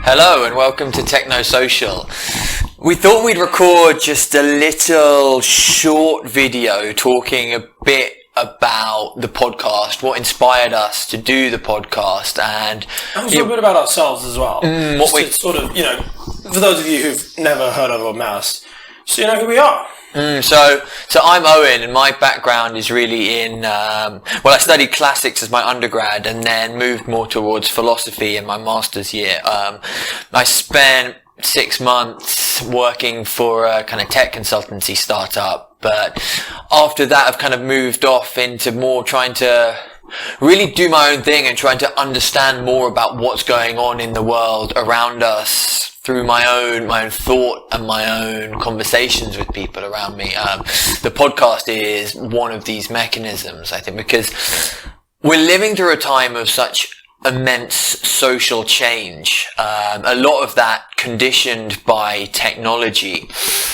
Hello and welcome to Technosocial. We thought we'd record just a little short video talking a bit about the podcast, what inspired us to do the podcast, and also a bit about ourselves as well. Sort of, for those of you who've never heard of or mouse, so you know who we are. So I'm Owen, and my background is really in, I studied classics as my undergrad and then moved more towards philosophy in my master's year. I spent 6 months working for a kind of tech consultancy startup, but after that I've kind of moved off into more trying to really do my own thing and trying to understand more about what's going on in the world around us through my own thought and my own conversations with people around me. The podcast is one of these mechanisms, I think, because we're living through a time of such immense social change, a lot of that conditioned by technology,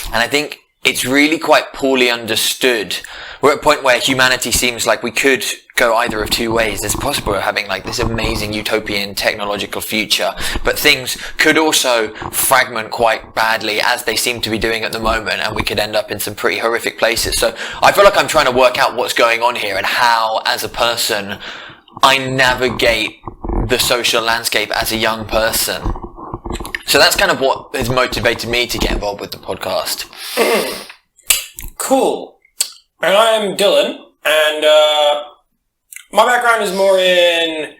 and I think it's really quite poorly understood. We're at a point where humanity seems like we could go either of two ways. It's possible we're having like this amazing utopian technological future, but things could also fragment quite badly as they seem to be doing at the moment, and we could end up in some pretty horrific places. So I feel like I'm trying to work out what's going on here and how, as a person, I navigate the social landscape as a young person. So that's kind of what has motivated me to get involved with the podcast. Cool. And I'm Dylan, and my background is more in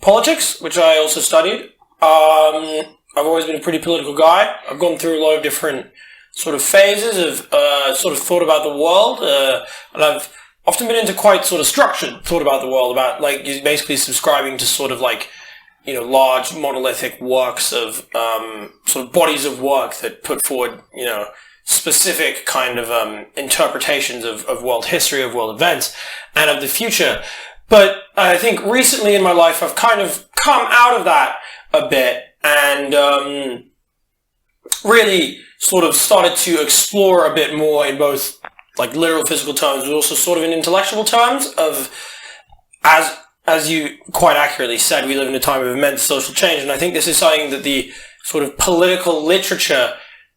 politics, which I also studied. I've always been a pretty political guy. I've gone through a lot of different sort of phases of sort of thought about the world, and I've often been into quite sort of structured thought about the world, about like basically subscribing to sort of like, large monolithic works of sort of bodies of work that put forward, specific kind of interpretations of world history, of world events, and of the future. But I think recently in my life I've kind of come out of that a bit and really sort of started to explore a bit more in both like literal physical terms, but also sort of in intellectual terms of, as you quite accurately said, we live in a time of immense social change, and I think this is something that the sort of political literature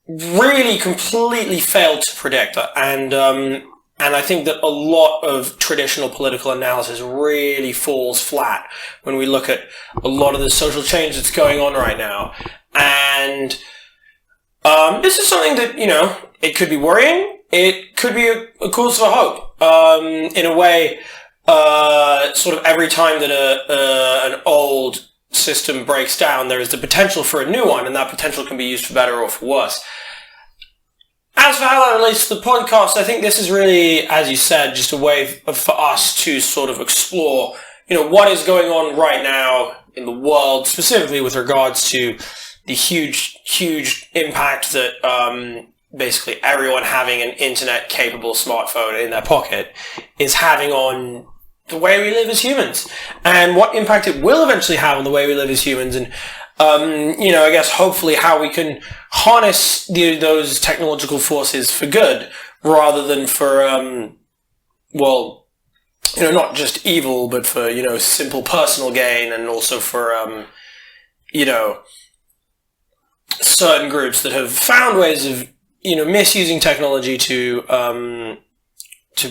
really completely failed to predict, and I think that a lot of traditional political analysis really falls flat when we look at a lot of the social change that's going on right now, and this is something that, it could be worrying, it could be a cause for hope, in a way. Sort of every time that an old system breaks down, there is the potential for a new one, and that potential can be used for better or for worse. As for how that relates to the podcast, I think this is really, as you said, just a way for us to sort of explore, what is going on right now in the world, specifically with regards to the huge impact that basically everyone having an internet-capable smartphone in their pocket is having on the way we live as humans, and what impact it will eventually have on the way we live as humans, and I guess hopefully how we can harness those technological forces for good rather than for not just evil, but for simple personal gain, and also for certain groups that have found ways of misusing technology to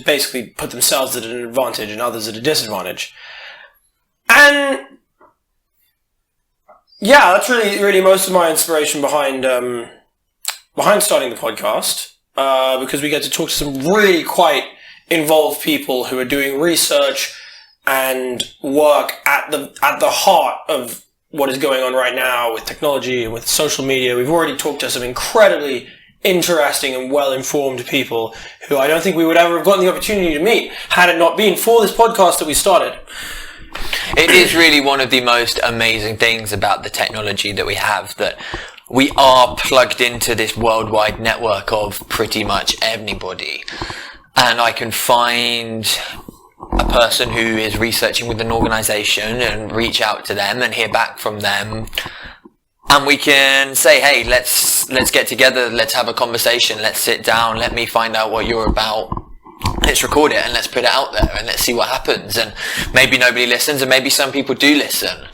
basically put themselves at an advantage and others at a disadvantage. And yeah, that's really most of my inspiration behind starting the podcast, because we get to talk to some really quite involved people who are doing research and work at the heart of what is going on right now with technology and with social media. We've already talked to some incredibly interesting and well-informed people who I don't think we would ever have gotten the opportunity to meet had it not been for this podcast that we started. It is really one of the most amazing things about the technology that we have, that we are plugged into this worldwide network of pretty much anybody. And I can find a person who is researching with an organization and reach out to them and hear back from them. And we can say, hey, let's get together, let's have a conversation, let's sit down, let me find out what you're about. Let's record it and let's put it out there and let's see what happens. And maybe nobody listens, and maybe some people do listen.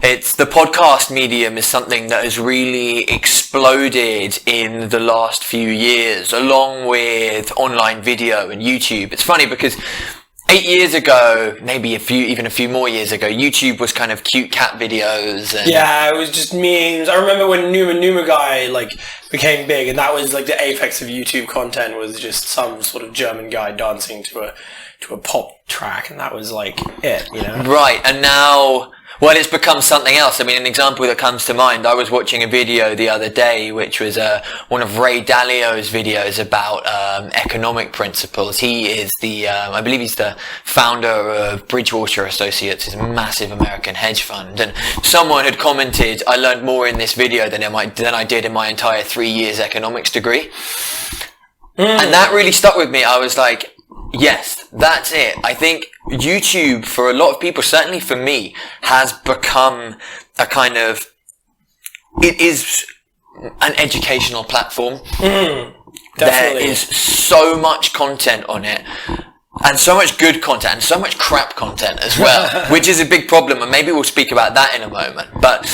It's the podcast medium is something that has really exploded in the last few years, along with online video and YouTube. It's funny because 8 years ago, maybe even a few more years ago, YouTube was kind of cute cat videos. And yeah, it was just memes. I remember when Numa Guy became big, and that was like the apex of YouTube content, was just some sort of German guy dancing to a pop track, and that was like it, you know? Right, and now, well, it's become something else. I mean, an example that comes to mind, I was watching a video the other day, which was one of Ray Dalio's videos about economic principles. He is I believe he's the founder of Bridgewater Associates, his massive American hedge fund. And someone had commented, I learned more in this video than I did in my entire 3 years economics degree. And that really stuck with me. I was like, yes, that's it. I think YouTube, for a lot of people, certainly for me, has become a kind of, it is an educational platform. There is so much content on it, and so much good content, and so much crap content as well, which is a big problem, and maybe we'll speak about that in a moment. But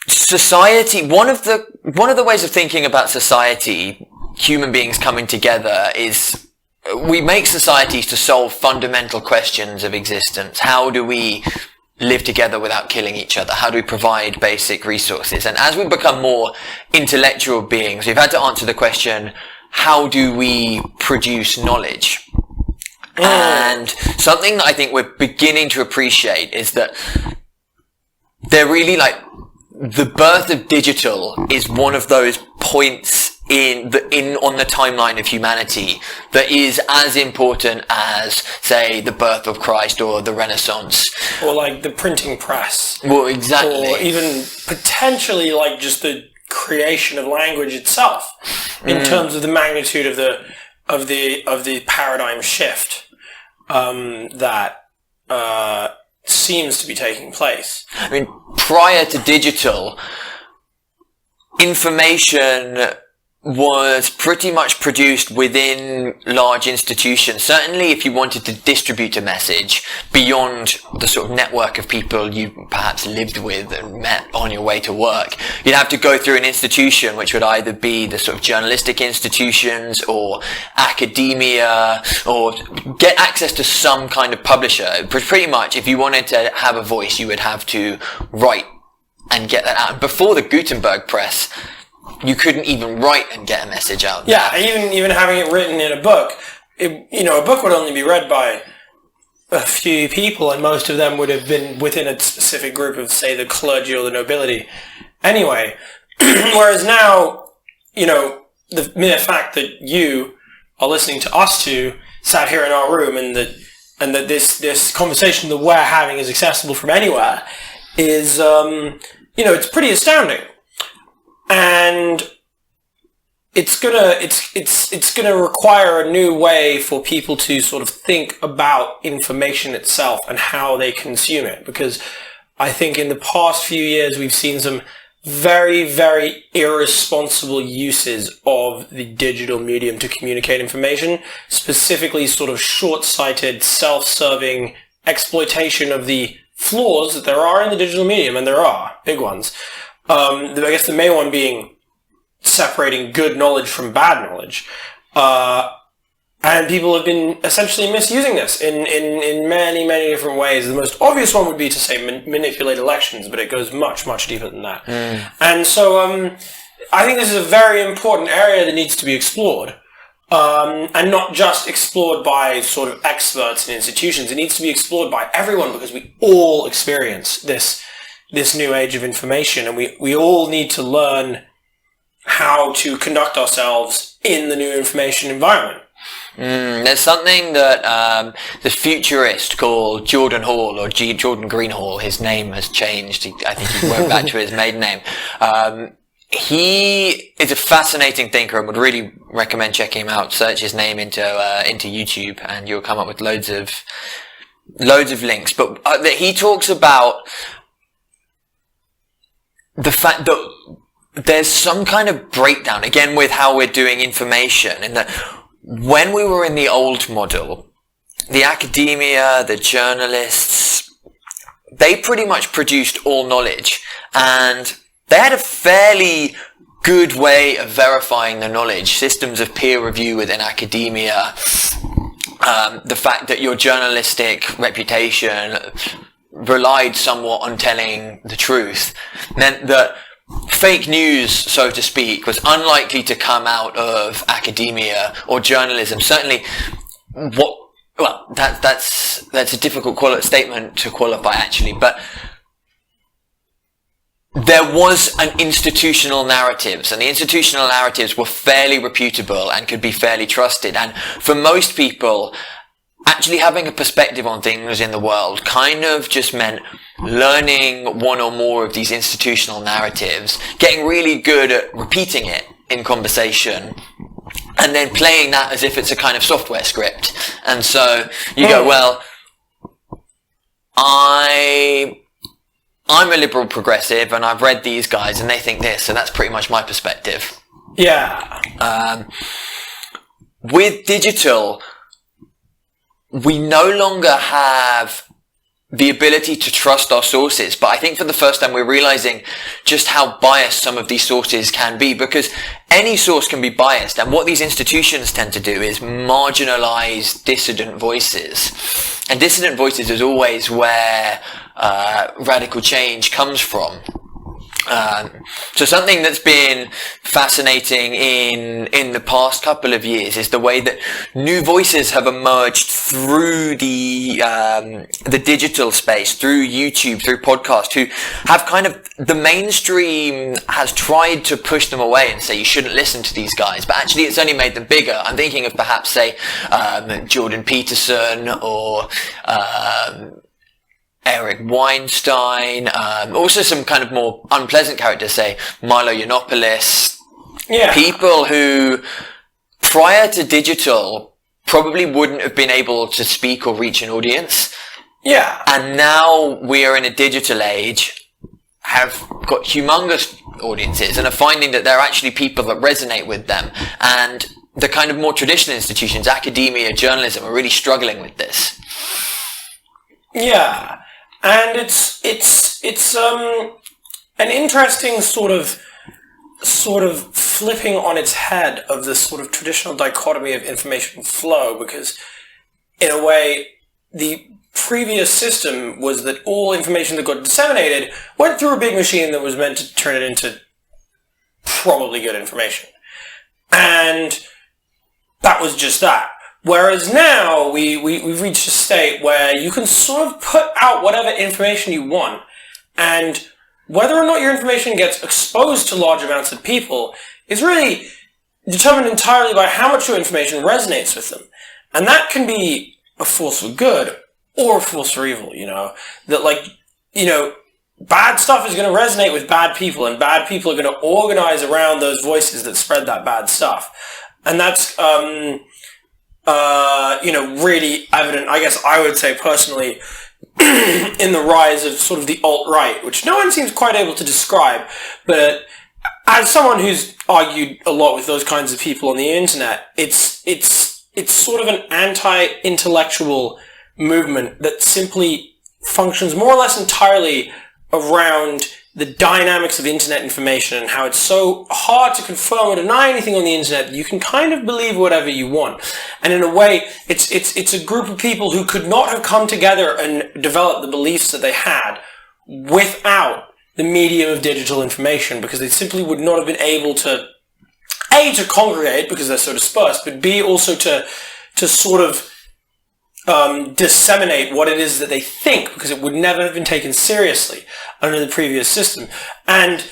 society, one of the ways of thinking about society, human beings coming together, is we make societies to solve fundamental questions of existence. How do we live together without killing each other? How do we provide basic resources? And as we become more intellectual beings, we've had to answer the question, how do we produce knowledge? And something that I think we're beginning to appreciate is that they're really the birth of digital is one of those points on the timeline of humanity that is as important as, say, the birth of Christ or the Renaissance. Or like the printing press. Well, exactly. Or even potentially just the creation of language itself, in terms of the magnitude of the paradigm shift that seems to be taking place. I mean, prior to digital, information was pretty much produced within large institutions. Certainly if you wanted to distribute a message beyond the sort of network of people you perhaps lived with and met on your way to work, you'd have to go through an institution, which would either be the sort of journalistic institutions or academia, or get access to some kind of publisher. Pretty much, if you wanted to have a voice, you would have to write and get that out. Before the Gutenberg press, you couldn't even write and get a message out. Yeah, even having it written in a book, a book would only be read by a few people, and most of them would have been within a specific group of, say, the clergy or the nobility. Anyway, whereas now, the mere fact that you are listening to us two sat here in our room, and that this conversation that we're having is accessible from anywhere, is it's pretty astounding. And it's gonna require a new way for people to sort of think about information itself and how they consume it. Because I think in the past few years we've seen some very, very irresponsible uses of the digital medium to communicate information, specifically sort of short-sighted, self-serving exploitation of the flaws that there are in the digital medium, and there are big ones. I guess the main one being separating good knowledge from bad knowledge. And people have been essentially misusing this in many, many different ways. The most obvious one would be to say manipulate elections, but it goes much, much deeper than that. And so I think this is a very important area that needs to be explored. And not just explored by sort of experts and institutions. It needs to be explored by everyone, because we all experience this new age of information, and we all need to learn how to conduct ourselves in the new information environment. There's something that the futurist called Jordan Hall, or Jordan Greenhall, his name has changed. I think he went back to his maiden name. He is a fascinating thinker and would really recommend checking him out. Search his name into YouTube and you'll come up with loads of links. But he talks about the fact that there's some kind of breakdown, again, with how we're doing information, in that when we were in the old model, the academia, the journalists, they pretty much produced all knowledge, and they had a fairly good way of verifying the knowledge. Systems of peer review within academia, the fact that your journalistic reputation relied somewhat on telling the truth meant that fake news, so to speak, was unlikely to come out of academia or journalism. Certainly, that's a difficult statement to qualify, actually, but there was an institutional narratives, and the institutional narratives were fairly reputable and could be fairly trusted. And for most people, actually having a perspective on things in the world kind of just meant learning one or more of these institutional narratives, getting really good at repeating it in conversation, and then playing that as if it's a kind of software script. And so you go, well, I'm a liberal progressive, and I've read these guys, and they think this, so that's pretty much my perspective. Yeah. With digital, we no longer have the ability to trust our sources, but I think for the first time we're realizing just how biased some of these sources can be, because any source can be biased, and what these institutions tend to do is marginalize dissident voices. And dissident voices is always where radical change comes from. So something that's been fascinating in the past couple of years is the way that new voices have emerged through the digital space, through YouTube, through podcasts, who have kind of, the mainstream has tried to push them away and say you shouldn't listen to these guys, but actually it's only made them bigger. I'm thinking of perhaps, say, Jordan Peterson or Eric Weinstein, also some kind of more unpleasant characters, say Milo Yiannopoulos. Yeah. People who, prior to digital, probably wouldn't have been able to speak or reach an audience. Yeah. And now we are in a digital age, have got humongous audiences, and are finding that there are actually people that resonate with them. And the kind of more traditional institutions, academia, journalism, are really struggling with this. Yeah. And it's an interesting sort of flipping on its head of this sort of traditional dichotomy of information flow, because in a way the previous system was that all information that got disseminated went through a big machine that was meant to turn it into probably good information. And that was just that. Whereas now we've reached a state where you can sort of put out whatever information you want, and whether or not your information gets exposed to large amounts of people is really determined entirely by how much your information resonates with them. And that can be a force for good or a force for evil, that bad stuff is going to resonate with bad people, and bad people are going to organize around those voices that spread that bad stuff. And that's, really evident, I guess I would say personally, in the rise of sort of the alt-right, which no one seems quite able to describe, but as someone who's argued a lot with those kinds of people on the internet, it's sort of an anti-intellectual movement that simply functions more or less entirely around the dynamics of internet information and how it's so hard to confirm or deny anything on the internet that you can kind of believe whatever you want. And in a way, it's a group of people who could not have come together and developed the beliefs that they had without the medium of digital information, because they simply would not have been able to, A, to congregate because they're so dispersed, but B, also to sort of disseminate what it is that they think, because it would never have been taken seriously under the previous system. And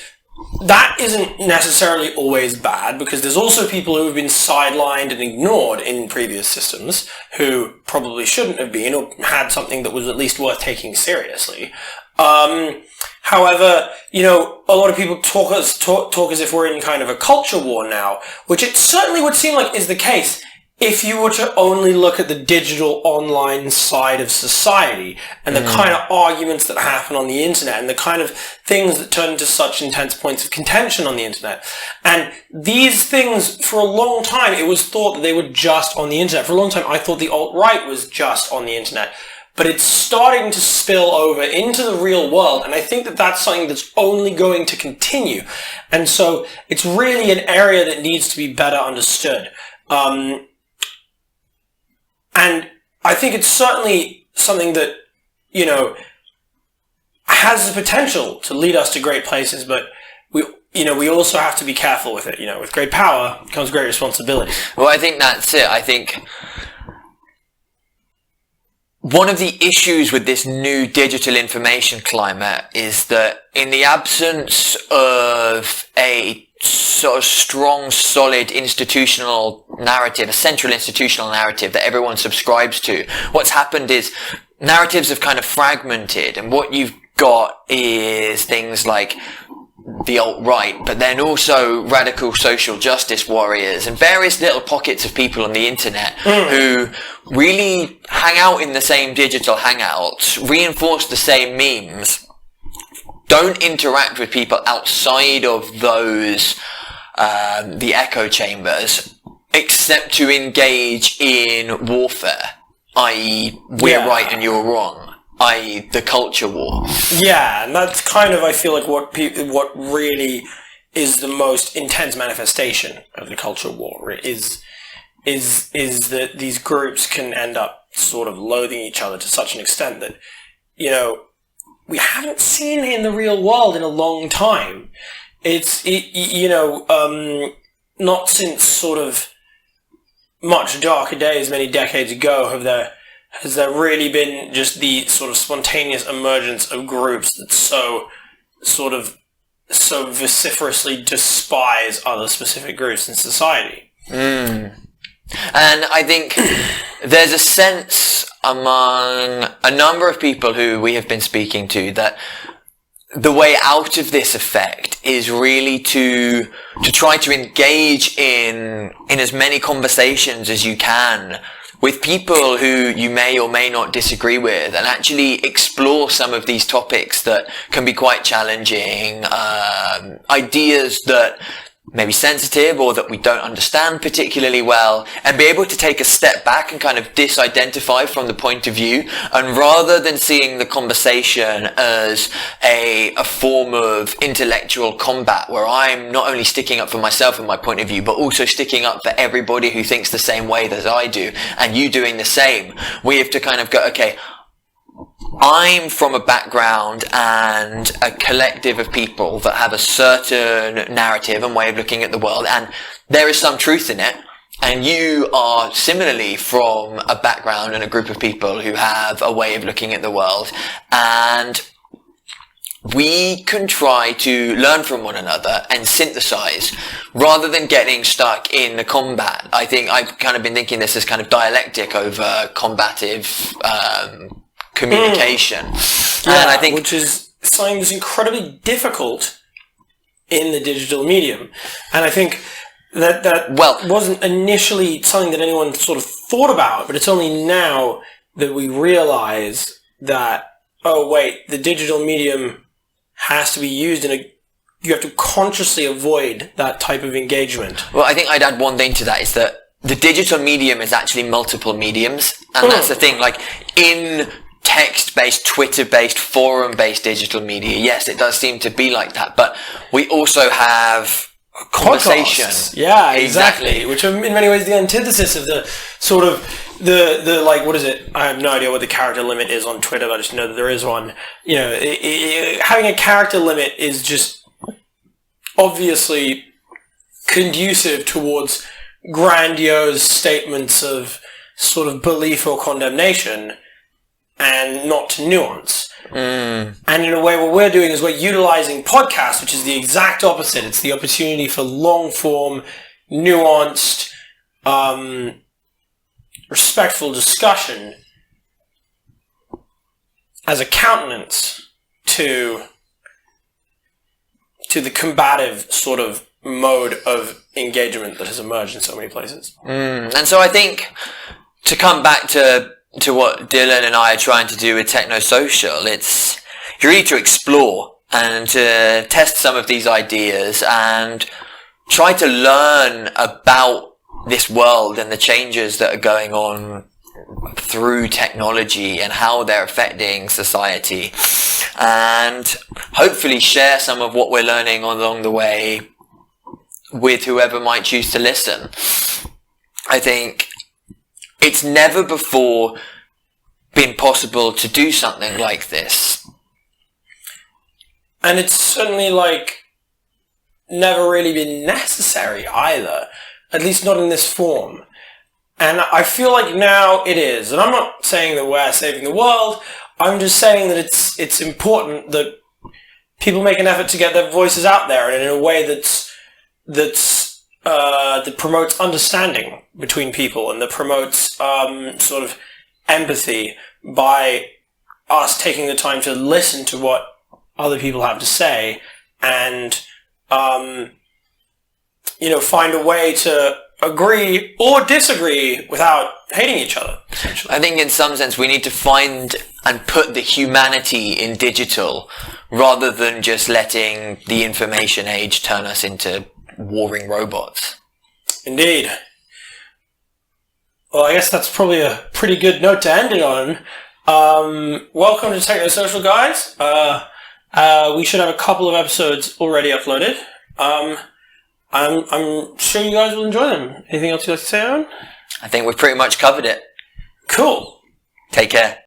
that isn't necessarily always bad, because there's also people who have been sidelined and ignored in previous systems who probably shouldn't have been, or had something that was at least worth taking seriously. However, a lot of people talk as if we're in kind of a culture war now, which it certainly would seem like is the case if you were to only look at the digital online side of society and the kind of arguments that happen on the internet and the kind of things that turn into such intense points of contention on the internet. And these things, for a long time, it was thought that they were just on the internet. For a long time, I thought the alt-right was just on the internet. but it's starting to spill over into the real world, and I think that that's something that's only going to continue. And so it's really an area that needs to be better understood. And I think it's certainly something that, you know, has the potential to lead us to great places, but we also have to be careful with it. You know, with great power comes great responsibility. Well, I think that's it. I think one of the issues with this new digital information climate is that in the absence of a sort of strong, solid institutional narrative, a central institutional narrative that everyone subscribes to, what's happened is narratives have kind of fragmented, and what you've got is things like the alt-right, but then also radical social justice warriors and various little pockets of people on the internet who really hang out in the same digital hangouts, reinforce the same memes, don't interact with people outside of those, the echo chambers, except to engage in warfare, i.e. we're right and you're wrong. I.e. the culture war. Yeah, and that's kind of, I feel like, what really is the most intense manifestation of the culture war is that these groups can end up sort of loathing each other to such an extent that, you know, we haven't seen in the real world in a long time. Not since sort of much darker days many decades ago has there really been just the sort of spontaneous emergence of groups that so vociferously despise other specific groups in society. And I think there's a sense among a number of people who we have been speaking to that the way out of this effect is really to try to engage in as many conversations as you can with people who you may or may not disagree with, and actually explore some of these topics that can be quite challenging, ideas that may be sensitive or that we don't understand particularly well, and be able to take a step back and kind of disidentify from the point of view, and rather than seeing the conversation as a form of intellectual combat where I'm not only sticking up for myself and my point of view, but also sticking up for everybody who thinks the same way as I do, and you doing the same, we have to kind of go, okay, I'm from a background and a collective of people that have a certain narrative and way of looking at the world, and there is some truth in it. And you are similarly from a background and a group of people who have a way of looking at the world, and we can try to learn from one another and synthesize rather than getting stuck in the combat. I think I've kind of been thinking this as kind of dialectic over combative communication. And I think, which is something that's incredibly difficult in the digital medium. And I think that wasn't initially something that anyone sort of thought about, but it's only now that we realize that, oh wait, the digital medium has to be used you have to consciously avoid that type of engagement. Well, I think I'd add one thing to that, is that the digital medium is actually multiple mediums, and that's the thing, like in text-based, Twitter-based, forum-based digital media, yes, it does seem to be like that, but we also have conversation. Podcasts. Yeah, exactly. Which are in many ways the antithesis of the sort of the like, what is it? I have no idea what the character limit is on Twitter, but I just know that there is one. You know, having a character limit is just obviously conducive towards grandiose statements of sort of belief or condemnation, and not to nuance. And in a way, what we're doing is we're utilizing podcasts, which is the exact opposite. It's the opportunity for long-form, nuanced, respectful discussion as a countenance to the combative sort of mode of engagement that has emerged in so many places. And so I think, to come back to what Dylan and I are trying to do with Technosocial, it's really to explore and to test some of these ideas and try to learn about this world and the changes that are going on through technology and how they're affecting society, and hopefully share some of what we're learning along the way with whoever might choose to listen. I think it's never before been possible to do something like this. And it's certainly never really been necessary either, at least not in this form. And I feel like now it is. And I'm not saying that we're saving the world. I'm just saying that it's important that people make an effort to get their voices out there, and in a way that promotes understanding between people, and that promotes sort of empathy by us taking the time to listen to what other people have to say, and find a way to agree or disagree without hating each other, essentially. I think in some sense we need to find and put the humanity in digital, rather than just letting the information age turn us into warring robots. Indeed. Well, I guess that's probably a pretty good note to end it on. Welcome to Technosocial, guys. We should have a couple of episodes already uploaded. I'm sure you guys will enjoy them. Anything else you'd like to say, Owen? I think we've pretty much covered it. Cool. Take care.